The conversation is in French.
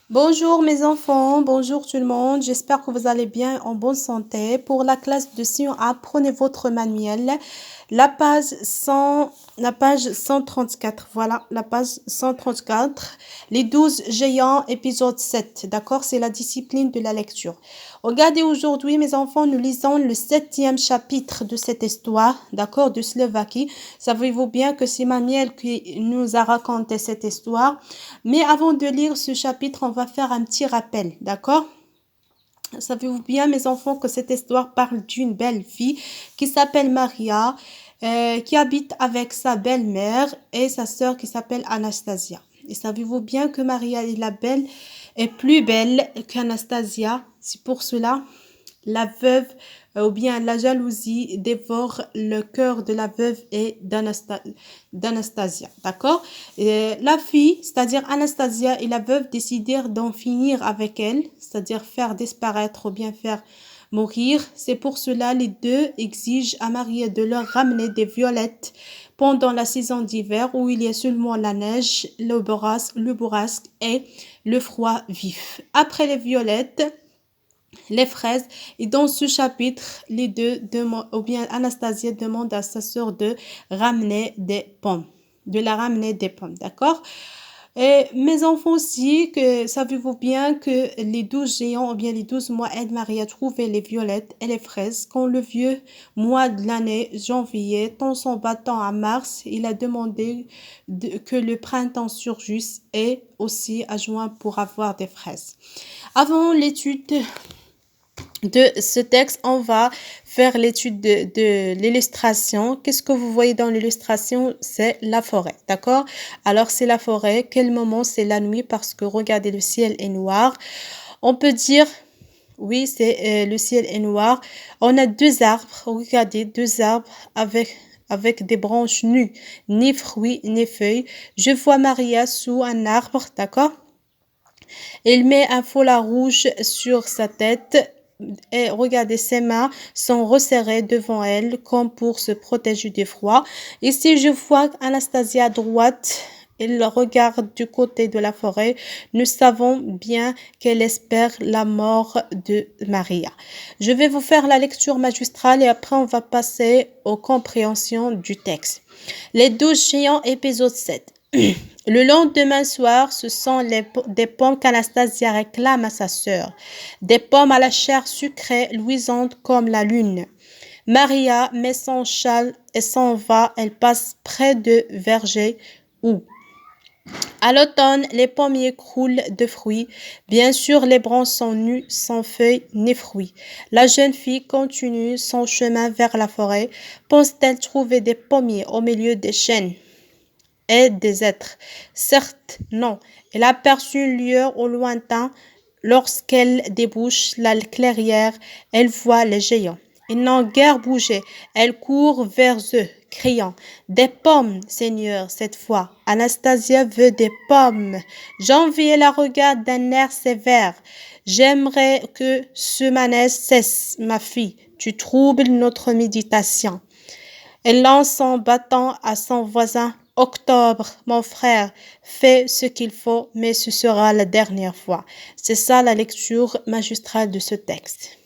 Bonjour mes enfants, bonjour tout le monde. J'espère que vous allez bien en bonne santé. Pour la classe de sciences, prenez votre manuel. La page 134. Voilà, la page 134. Les 12 géants, épisode 7. D'accord? C'est la discipline de la lecture. Regardez aujourd'hui, mes enfants, nous lisons le 7e chapitre de cette histoire, d'accord, de Slovaquie. Savez-vous bien que c'est Manuel qui nous a raconté cette histoire? Mais avant de lire ce chapitre, on va faire un petit rappel, d'accord? Savez-vous bien, mes enfants, que cette histoire parle d'une belle fille qui s'appelle Maria, qui habite avec sa belle-mère et sa sœur qui s'appelle Anastasia. Et savez-vous bien que Maria est plus belle qu'Anastasia? C'est pour cela la veuve ou bien la jalousie dévore le cœur de la veuve et d'Anastasia, d'accord? La fille, c'est-à-dire Anastasia et la veuve décidèrent d'en finir avec elle, c'est-à-dire faire disparaître ou bien faire mourir. C'est pour cela les deux exigent à Maria de leur ramener des violettes pendant la saison d'hiver où il y a seulement la neige, le bourrasque et le froid vif. Après les violettes, les fraises. Et dans ce chapitre, les deux demandent, ou bien Anastasia demande à sa sœur de ramener des pommes. De la ramener des pommes, d'accord? Et mes enfants aussi, que savez-vous bien que les 12 géants ou bien les 12 mois aident Marie à trouver les violettes et les fraises. Quand le vieux mois de l'année, janvier, tend son bâton à mars, il a demandé que le printemps surgisse et aussi à juin pour avoir des fraises. Avant l'étude de ce texte, on va faire l'étude de l'illustration. Qu'est-ce que vous voyez dans l'illustration? C'est la forêt, d'accord? Alors, c'est la forêt. Quel moment? C'est la nuit parce que regardez, le ciel est noir. On peut dire, oui, c'est le ciel est noir. On a deux arbres. Regardez, deux arbres avec des branches nues, ni fruits, ni feuilles. Je vois Maria sous un arbre, d'accord? Il met un foulard rouge sur sa tête et regardez, ses mains sont resserrées devant elle comme pour se protéger du froid. Ici, je vois Anastasia à droite. Elle regarde du côté de la forêt. Nous savons bien qu'elle espère la mort de Maria. Je vais vous faire la lecture magistrale et après on va passer aux compréhensions du texte. Les 12 géants, épisode 7. Le lendemain soir, ce sont des pommes qu'Anastasia réclame à sa sœur. Des pommes à la chair sucrée, luisante comme la lune. Maria met son châle et s'en va. Elle passe près de vergers où, à l'automne, les pommiers croulent de fruits. Bien sûr, les branches sont nues, sans feuilles ni fruits. La jeune fille continue son chemin vers la forêt. Pense-t-elle trouver des pommiers au milieu des chênes et des êtres? Certes, non. Elle aperçut une lueur au lointain. Lorsqu'elle débouche la clairière, elle voit les géants. Ils n'ont guère bougé. Elle court vers eux, criant: Des pommes, Seigneur, cette fois. Anastasia veut des pommes. Janvier la regarde d'un air sévère. J'aimerais que ce manège cesse, ma fille. Tu troubles notre méditation. Elle lance son bâton à son voisin. Octobre, mon frère, fais ce qu'il faut, mais ce sera la dernière fois. C'est ça la lecture magistrale de ce texte.